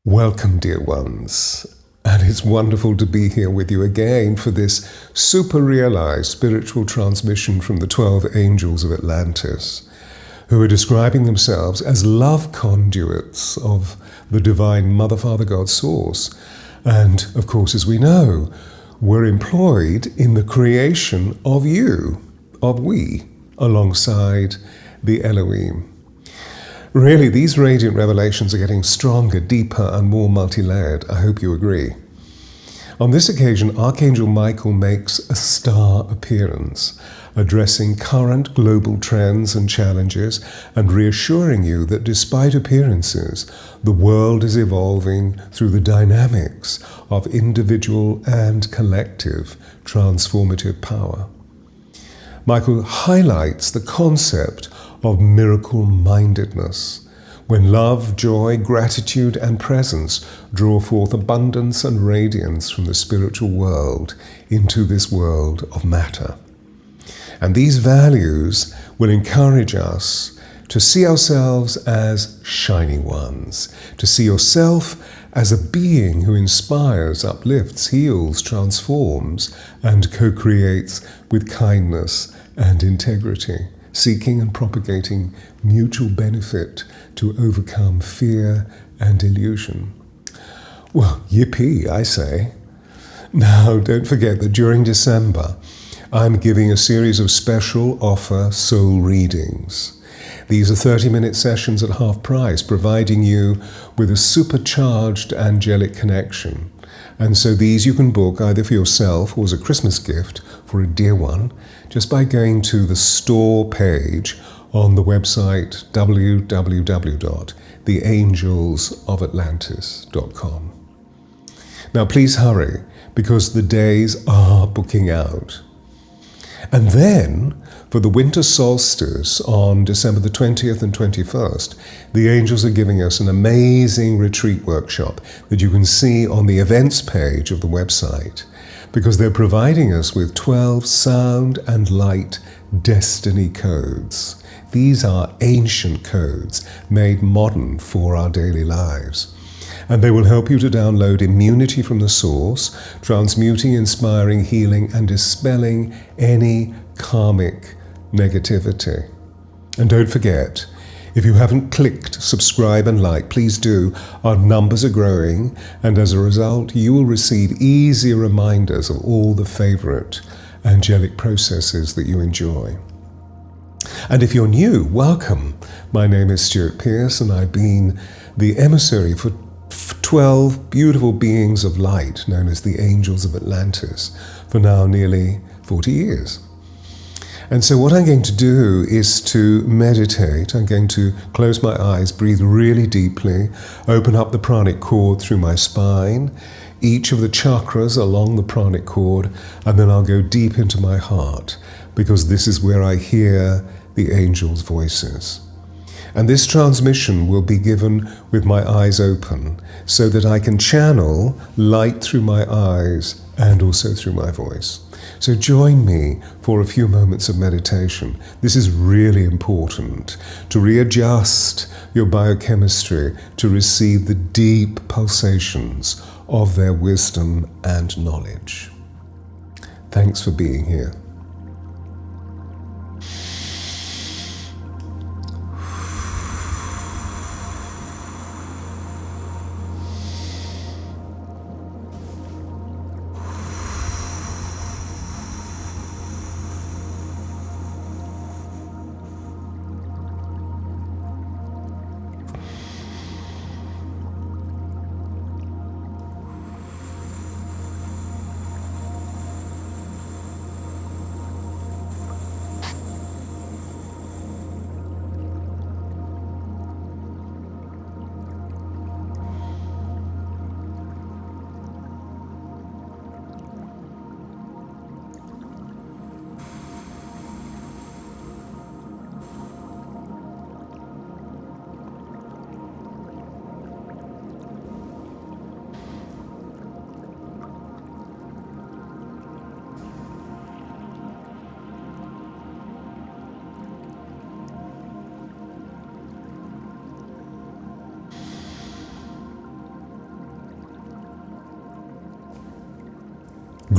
Welcome, dear ones, and it's wonderful to be here with you again for this super-realized spiritual transmission from the 12 angels of Atlantis, who are describing themselves as love conduits of the divine Mother, Father, God source. And, of course, as we know, were employed in the creation of you, of we, alongside the Elohim. Really, these radiant revelations are getting stronger, deeper, and more multi-layered. I hope you agree. On this occasion, Archangel Michael makes a star appearance, addressing current global trends and challenges, and reassuring you that despite appearances, the world is evolving through the dynamics of individual and collective transformative power. Michael highlights the concept of miracle-mindedness, when love, joy, gratitude, and presence draw forth abundance and radiance from the spiritual world into this world of matter. And these values will encourage us to see ourselves as shining ones, to see yourself as a being who inspires, uplifts, heals, transforms, and co-creates with kindness and integrity, seeking and propagating mutual benefit to overcome fear and illusion. Well, yippee, I say. Now, don't forget that during December, I'm giving a series of special offer soul readings. These are 30-minute sessions at half price, providing you with a supercharged angelic connection. And so these you can book either for yourself or as a Christmas gift for a dear one, just by going to the store page on the website www.theangelsofatlantis.com. Now please hurry, because the days are booking out. And then, for the winter solstice on December the 20th and 21st, the angels are giving us an amazing retreat workshop that you can see on the events page of the website, because they're providing us with 12 sound and light destiny codes. These are ancient codes made modern for our daily lives. And they will help you to download immunity from the source, transmuting, inspiring, healing, and dispelling any karmic negativity. And don't forget, if you haven't clicked subscribe and like, please do. Our numbers are growing, and as a result, you will receive easier reminders of all the favorite angelic processes that you enjoy. And if you're new, welcome. My name is Stuart Pearce, and I've been the emissary for 12 beautiful beings of light known as the Angels of Atlantis for now nearly 40 years. And so what I'm going to do is to meditate. I'm going to close my eyes, breathe really deeply, open up the pranic cord through my spine, each of the chakras along the pranic cord, and then I'll go deep into my heart, because this is where I hear the angels' voices. And this transmission will be given with my eyes open, so that I can channel light through my eyes and also through my voice. So join me for a few moments of meditation. This is really important to readjust your biochemistry to receive the deep pulsations of their wisdom and knowledge. Thanks for being here.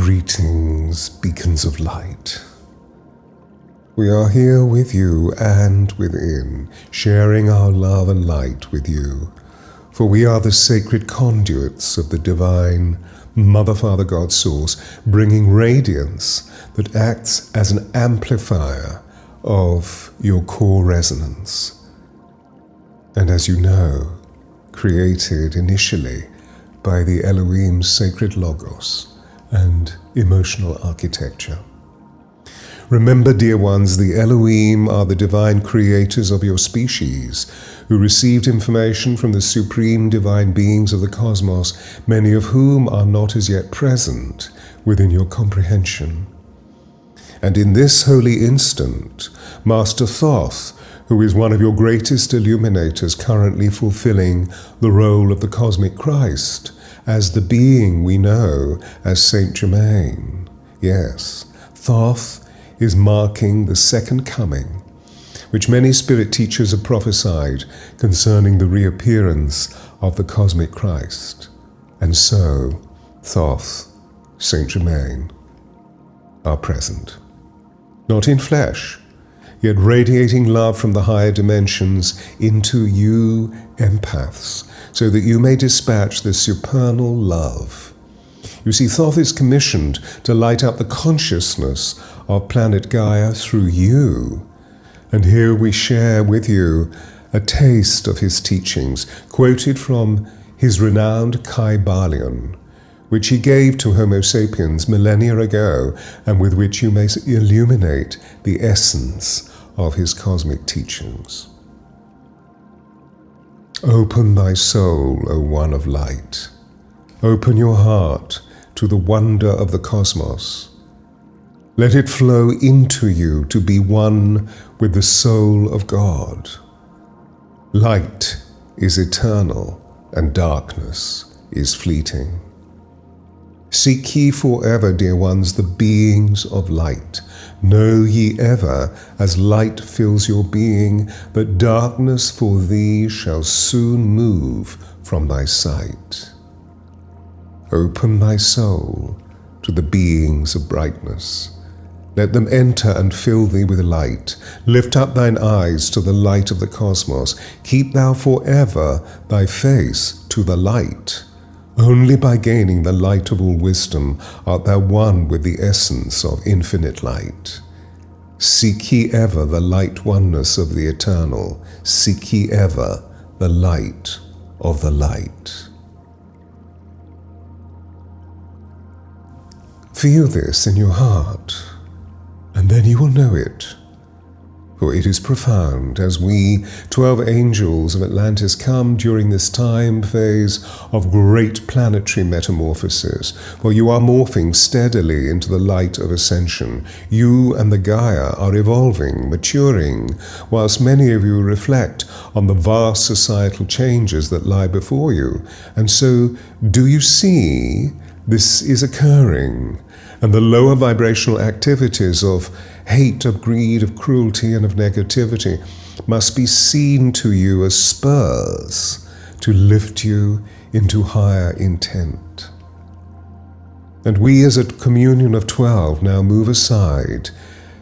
Greetings, beacons of light. We are here with you and within, sharing our love and light with you, for we are the sacred conduits of the divine Mother, Father, God Source, bringing radiance that acts as an amplifier of your core resonance. And as you know, created initially by the Elohim's sacred logos and emotional architecture. Remember, dear ones, the Elohim are the divine creators of your species, who received information from the supreme divine beings of the cosmos, many of whom are not as yet present within your comprehension. And in this holy instant, Master Thoth, who is one of your greatest illuminators, currently fulfilling the role of the cosmic Christ, as the being we know as Saint Germain. Yes, Thoth is marking the second coming, which many spirit teachers have prophesied concerning the reappearance of the cosmic Christ. And so, Thoth, Saint Germain, are present. Not in flesh, yet radiating love from the higher dimensions into you empaths, so that you may dispatch the supernal love. You see, Thoth is commissioned to light up the consciousness of planet Gaia through you. And here we share with you a taste of his teachings, quoted from his renowned Kybalion, which he gave to Homo sapiens millennia ago, and with which you may illuminate the essence of his cosmic teachings. Open thy soul, O one of light. Open your heart to the wonder of the cosmos. Let it flow into you to be one with the soul of God. Light is eternal, and darkness is fleeting. Seek ye forever, dear ones, the beings of light. Know ye ever, as light fills your being, that darkness for thee shall soon move from thy sight. Open thy soul to the beings of brightness. Let them enter and fill thee with light. Lift up thine eyes to the light of the cosmos. Keep thou forever thy face to the light. Only by gaining the light of all wisdom art thou one with the essence of infinite light. Seek ye ever the light oneness of the eternal. Seek ye ever the light of the light. Feel this in your heart, and then you will know it. For it is profound, as we, 12 angels of Atlantis, come during this time phase of great planetary metamorphosis, for you are morphing steadily into the light of Ascension. You and the Gaia are evolving, maturing, whilst many of you reflect on the vast societal changes that lie before you. And so, do you see this is occurring? And the lower vibrational activities of hate, of greed, of cruelty, and of negativity must be seen to you as spurs to lift you into higher intent. And we as a communion of 12 now move aside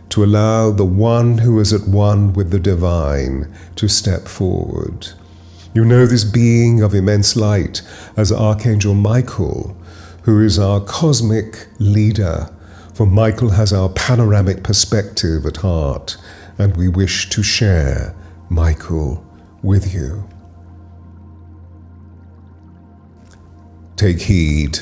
to allow the one who is at one with the divine to step forward. You know this being of immense light as Archangel Michael, who is our cosmic leader, for Michael has our panoramic perspective at heart, and we wish to share Michael with you. Take heed,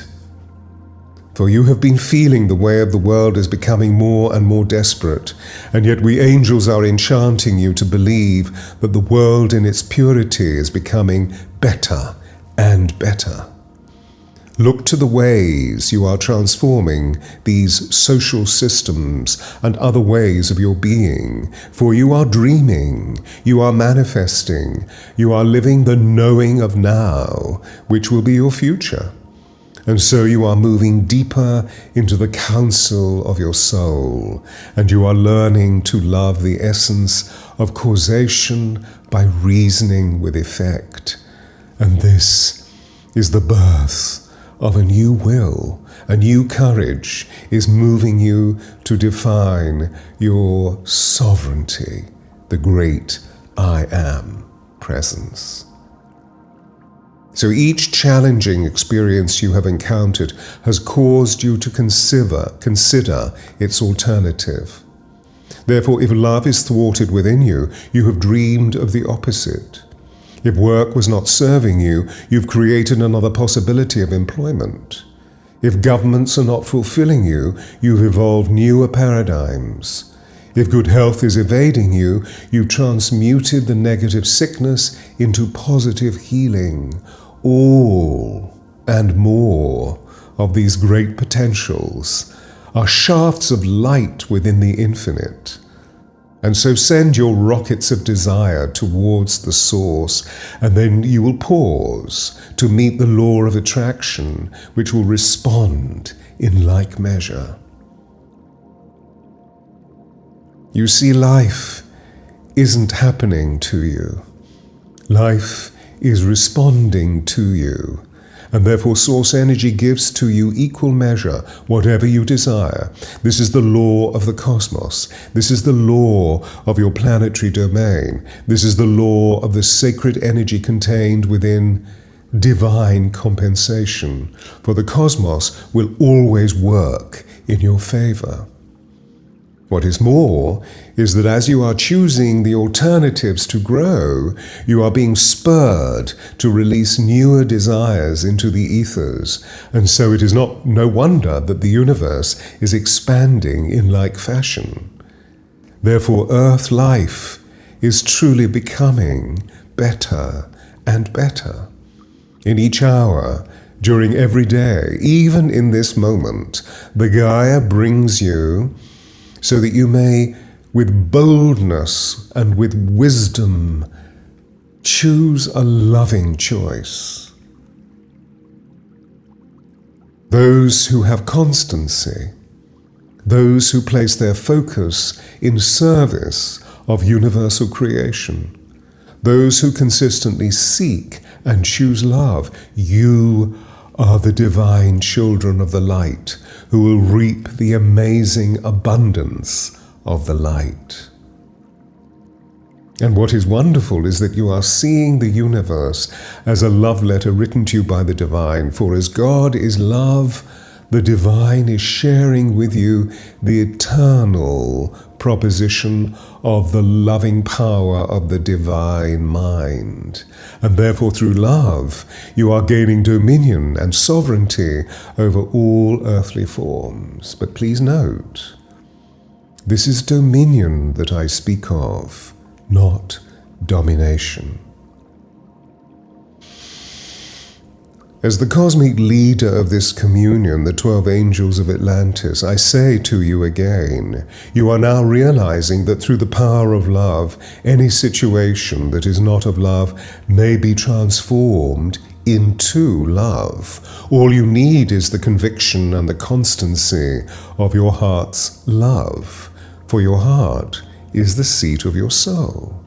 for you have been feeling the way of the world is becoming more and more desperate, and yet we angels are enchanting you to believe that the world in its purity is becoming better and better. Look to the ways you are transforming these social systems and other ways of your being, for you are dreaming, you are manifesting, you are living the knowing of now, which will be your future. And so you are moving deeper into the counsel of your soul, and you are learning to love the essence of causation by reasoning with effect. And this is the birth of a new will, a new courage is moving you to define your sovereignty, the great I Am presence. So each challenging experience you have encountered has caused you to consider its alternative. Therefore, if love is thwarted within you, you have dreamed of the opposite. If work was not serving you, you've created another possibility of employment. If governments are not fulfilling you, you've evolved newer paradigms. If good health is evading you, you've transmuted the negative sickness into positive healing. All and more of these great potentials are shafts of light within the infinite. And so send your rockets of desire towards the source, and then you will pause to meet the law of attraction, which will respond in like measure. You see, life isn't happening to you. Life is responding to you, and therefore source energy gives to you equal measure whatever you desire. This is the law of the cosmos. This is the law of your planetary domain. This is the law of the sacred energy contained within divine compensation, for the cosmos will always work in your favor. What is more is that as you are choosing the alternatives to grow, you are being spurred to release newer desires into the ethers, and so it is no wonder that the universe is expanding in like fashion. Therefore, Earth life is truly becoming better and better. In each hour, during every day, even in this moment, the Gaia brings you so that you may, with boldness and with wisdom, choose a loving choice. Those who have constancy, those who place their focus in service of universal creation, those who consistently seek and choose love, you are the divine children of the light who will reap the amazing abundance of the light. And what is wonderful is that you are seeing the universe as a love letter written to you by the divine, for as God is love, the divine is sharing with you the eternal proposition of the loving power of the divine mind. And therefore, through love, you are gaining dominion and sovereignty over all earthly forms. But please note, this is dominion that I speak of, not domination. As the cosmic leader of this communion, the 12 angels of Atlantis, I say to you again, you are now realizing that through the power of love, any situation that is not of love may be transformed into love. All you need is the conviction and the constancy of your heart's love, for your heart is the seat of your soul.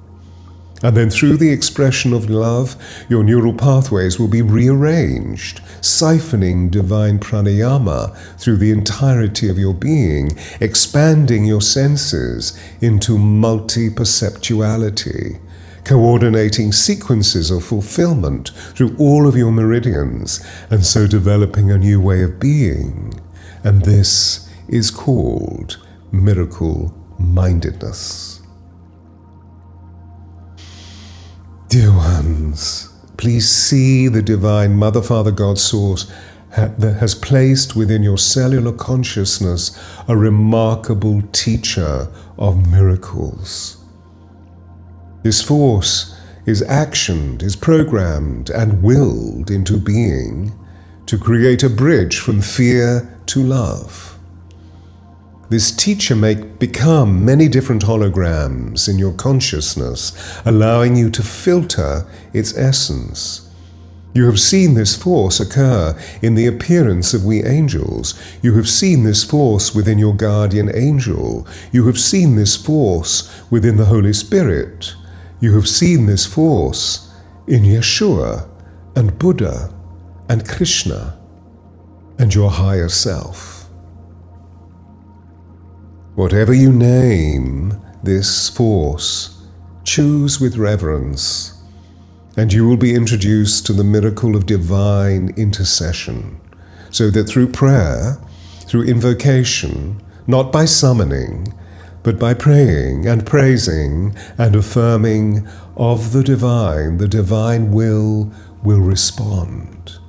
And then through the expression of love, your neural pathways will be rearranged, siphoning divine pranayama through the entirety of your being, expanding your senses into multi-perceptuality, coordinating sequences of fulfillment through all of your meridians, and so developing a new way of being. And this is called miracle-mindedness. Dear ones, please see the divine Mother, Father, God, Source that has placed within your cellular consciousness a remarkable teacher of miracles. This force is actioned, is programmed, and willed into being to create a bridge from fear to love. This teacher may become many different holograms in your consciousness, allowing you to filter its essence. You have seen this force occur in the appearance of we angels. You have seen this force within your guardian angel. You have seen this force within the Holy Spirit. You have seen this force in Yeshua and Buddha and Krishna. and your higher self. Whatever you name this force, choose with reverence, and you will be introduced to the miracle of divine intercession, so that through prayer, through invocation, not by summoning, but by praying and praising and affirming of the divine will respond.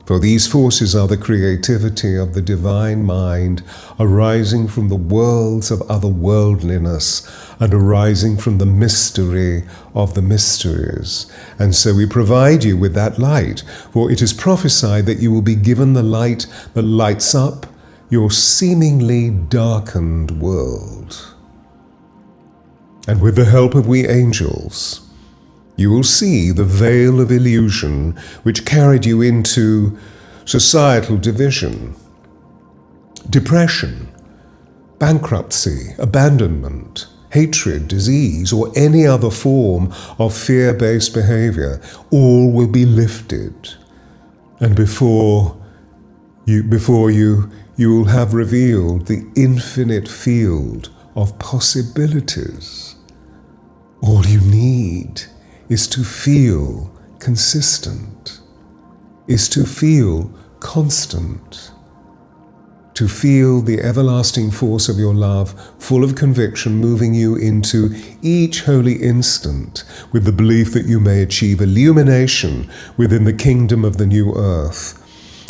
For these forces are the creativity of the divine mind, arising from the worlds of otherworldliness and arising from the mystery of the mysteries. And so we provide you with that light, for it is prophesied that you will be given the light that lights up your seemingly darkened world. And with the help of we angels, you will see the veil of illusion which carried you into societal division, depression, bankruptcy, abandonment, hatred, disease, or any other form of fear-based behavior. All will be lifted. And before you will have revealed the infinite field of possibilities. All you need is to feel consistent, is to feel constant, to feel the everlasting force of your love, full of conviction, moving you into each holy instant with the belief that you may achieve illumination within the kingdom of the new earth.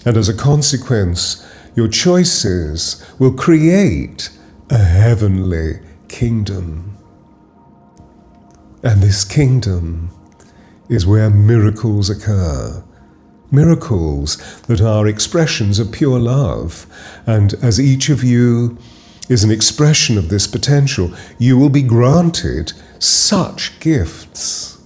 And as a consequence, your choices will create a heavenly kingdom. And this kingdom is where miracles occur. Miracles that are expressions of pure love. And as each of you is an expression of this potential, you will be granted such gifts.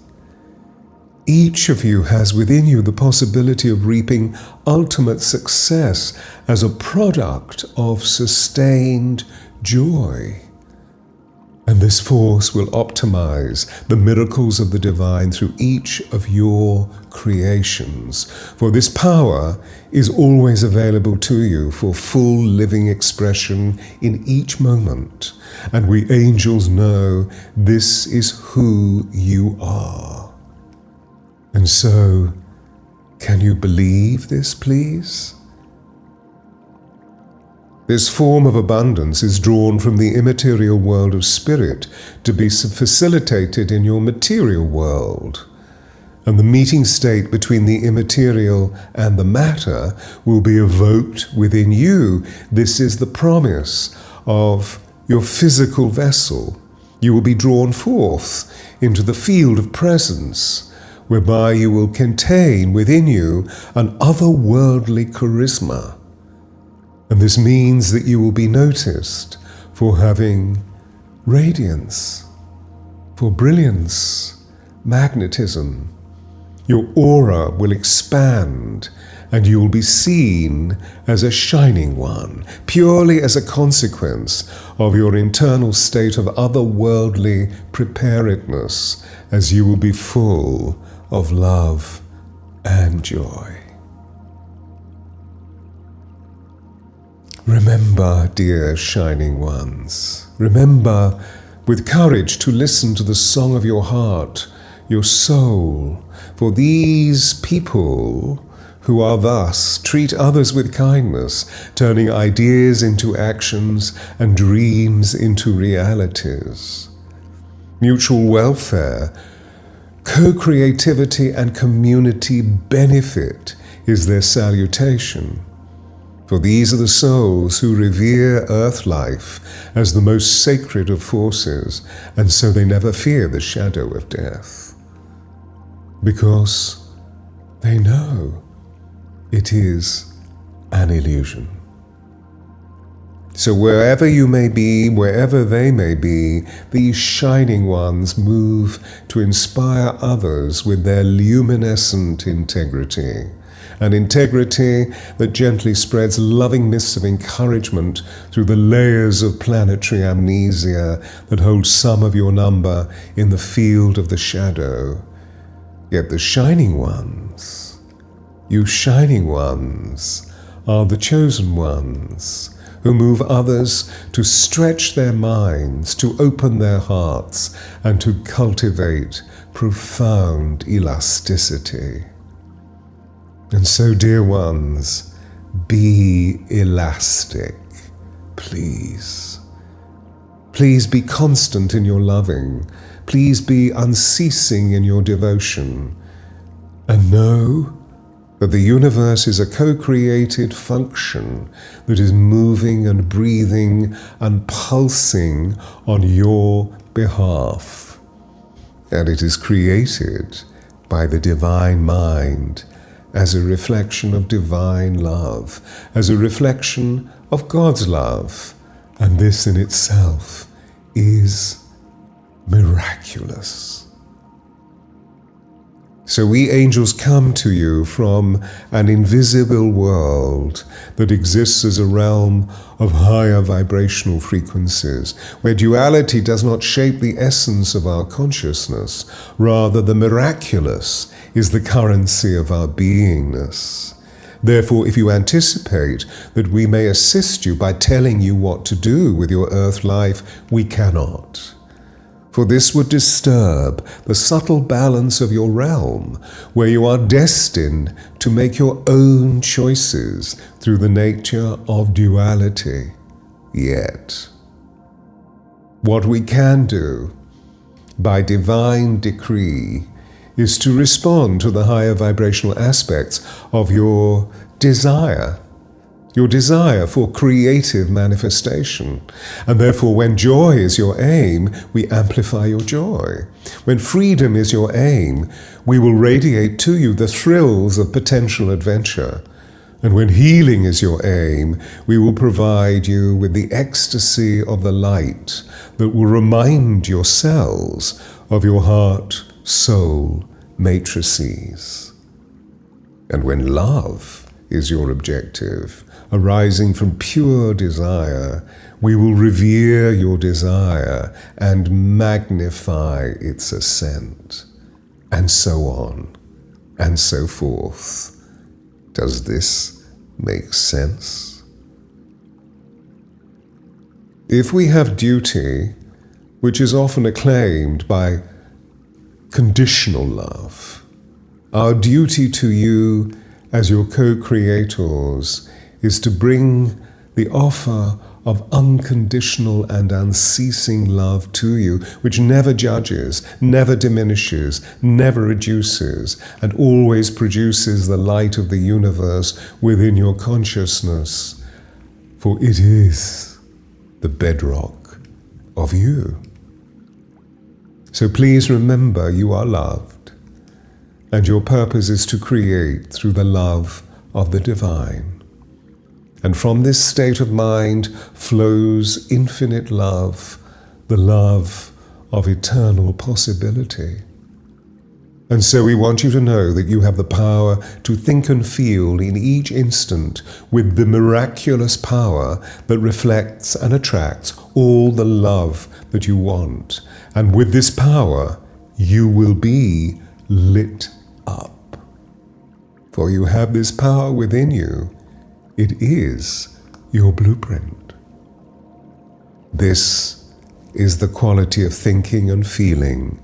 Each of you has within you the possibility of reaping ultimate success as a product of sustained joy. And this force will optimize the miracles of the divine through each of your creations. For this power is always available to you for full living expression in each moment. And we angels know this is who you are. And so, can you believe this, please? This form of abundance is drawn from the immaterial world of spirit to be facilitated in your material world. And the meeting state between the immaterial and the matter will be evoked within you. This is the promise of your physical vessel. You will be drawn forth into the field of presence, whereby you will contain within you an otherworldly charisma. And this means that you will be noticed for having radiance, for brilliance, magnetism. Your aura will expand, and you will be seen as a shining one, purely as a consequence of your internal state of otherworldly preparedness, as you will be full of love and joy. Remember, dear shining ones, remember with courage to listen to the song of your heart, your soul, for these people who are thus treat others with kindness, turning ideas into actions and dreams into realities. Mutual welfare, co-creativity and community benefit is their salutation. For these are the souls who revere earth life as the most sacred of forces, and so they never fear the shadow of death. Because they know it is an illusion. So wherever you may be, wherever they may be, these shining ones move to inspire others with their luminescent integrity. An integrity that gently spreads loving mists of encouragement through the layers of planetary amnesia that hold some of your number in the field of the shadow. Yet the shining ones, you shining ones, are the chosen ones, who move others to stretch their minds, to open their hearts, and to cultivate profound elasticity. And so, dear ones, be elastic, please. Please be constant in your loving. Please be unceasing in your devotion. And know that the universe is a co-created function that is moving and breathing and pulsing on your behalf. And it is created by the divine mind as a reflection of divine love, as a reflection of God's love. And this in itself is miraculous. So we angels come to you from an invisible world that exists as a realm of higher vibrational frequencies, where duality does not shape the essence of our consciousness. Rather, the miraculous is the currency of our beingness. Therefore, if you anticipate that we may assist you by telling you what to do with your earth life, we cannot. For this would disturb the subtle balance of your realm, where you are destined to make your own choices through the nature of duality. Yet, what we can do by divine decree is to respond to the higher vibrational aspects of your desire for creative manifestation. And therefore, when joy is your aim, we amplify your joy. When freedom is your aim, we will radiate to you the thrills of potential adventure. And when healing is your aim, we will provide you with the ecstasy of the light that will remind your cells of your heart, soul, matrices. And when love is your objective, arising from pure desire, we will revere your desire and magnify its ascent, and so on, and so forth. Does this make sense? If we have duty, which is often acclaimed by conditional love, our duty to you as your co-creators is to bring the offer of unconditional and unceasing love to you, which never judges, never diminishes, never reduces, and always produces the light of the universe within your consciousness, for it is the bedrock of you. So please remember you are loved, and your purpose is to create through the love of the divine. And from this state of mind flows infinite love, the love of eternal possibility. And so we want you to know that you have the power to think and feel in each instant with the miraculous power that reflects and attracts all the love that you want. And with this power, you will be lit up. For you have this power within you. It is your blueprint. This is the quality of thinking and feeling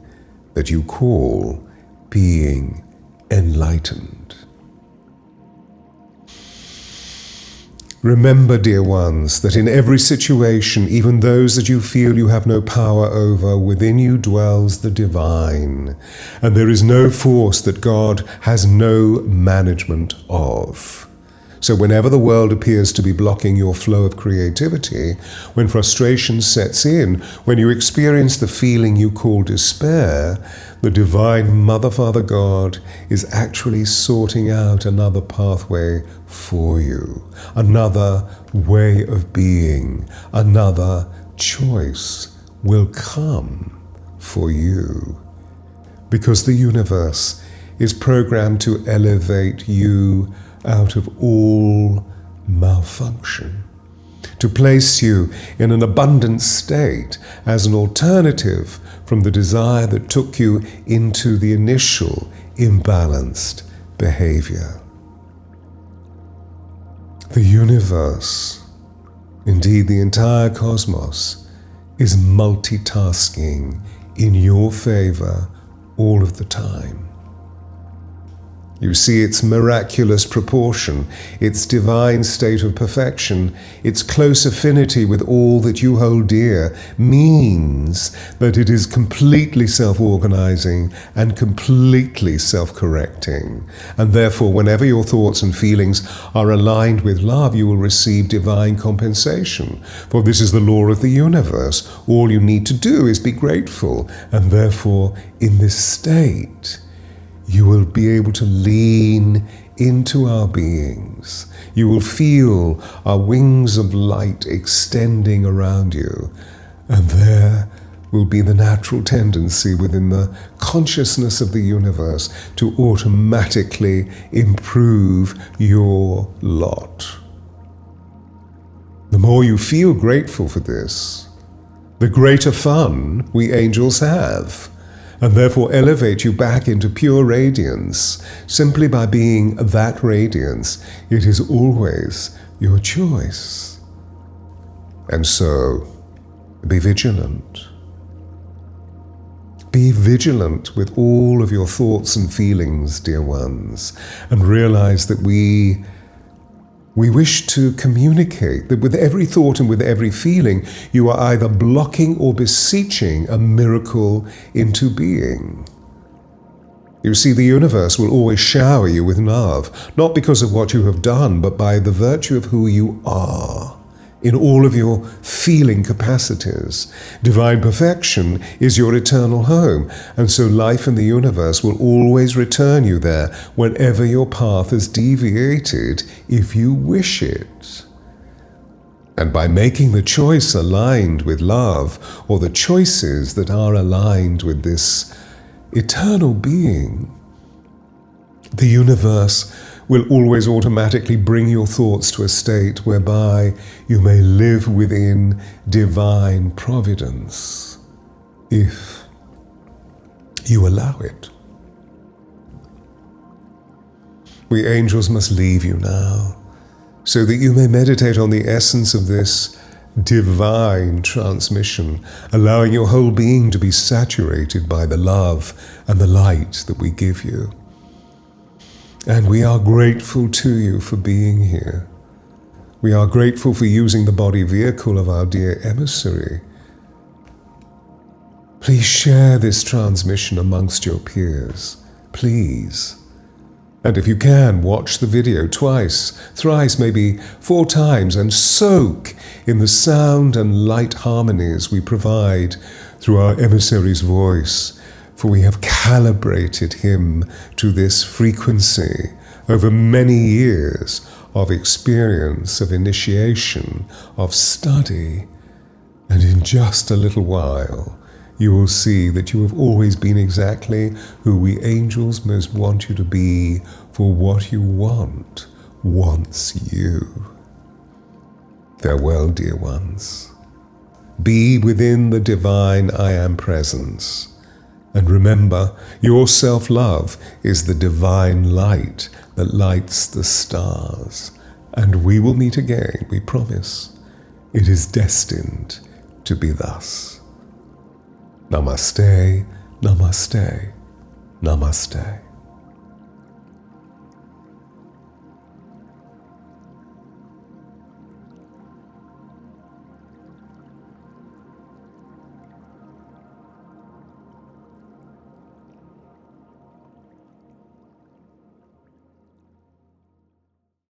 that you call being enlightened. Remember, dear ones, that in every situation, even those that you feel you have no power over, within you dwells the divine, and there is no force that God has no management of. So whenever the world appears to be blocking your flow of creativity, when frustration sets in, when you experience the feeling you call despair, the divine Mother, Father, God is actually sorting out another pathway for you, another way of being, another choice will come for you. Because the universe is programmed to elevate you out of all malfunction, to place you in an abundant state as an alternative from the desire that took you into the initial imbalanced behavior. The universe, indeed the entire cosmos, is multitasking in your favor all of the time. You see its miraculous proportion, its divine state of perfection, its close affinity with all that you hold dear means that it is completely self-organizing and completely self-correcting. And therefore, whenever your thoughts and feelings are aligned with love, you will receive divine compensation. For this is the law of the universe. All you need to do is be grateful. And therefore, in this state, you will be able to lean into our beings. You will feel our wings of light extending around you. And there will be the natural tendency within the consciousness of the universe to automatically improve your lot. The more you feel grateful for this, the greater fun we angels have, and therefore elevate you back into pure radiance. Simply by being that radiance, it is always your choice. And so, be vigilant. Be vigilant with all of your thoughts and feelings, dear ones, and realize that we wish to communicate that with every thought and with every feeling, you are either blocking or beseeching a miracle into being. You see, the universe will always shower you with love, not because of what you have done, but by the virtue of who you are, in all of your feeling capacities. Divine perfection is your eternal home, and so life in the universe will always return you there whenever your path is deviated, if you wish it. And by making the choice aligned with love, or the choices that are aligned with this eternal being, the universe will always automatically bring your thoughts to a state whereby you may live within divine providence, if you allow it. We angels must leave you now, so that you may meditate on the essence of this divine transmission, allowing your whole being to be saturated by the love and the light that we give you. And we are grateful to you for being here. We are grateful for using the body vehicle of our dear emissary. Please share this transmission amongst your peers, please. And if you can, watch the video twice, thrice, maybe 4 times, and soak in the sound and light harmonies we provide through our emissary's voice, for we have calibrated him to this frequency over many years of experience, of initiation, of study. And in just a little while, you will see that you have always been exactly who we angels most want you to be, for what you want wants you. Farewell, dear ones. Be within the divine I Am presence. And remember, your self-love is the divine light that lights the stars. And we will meet again, we promise. It is destined to be thus. Namaste, namaste, namaste.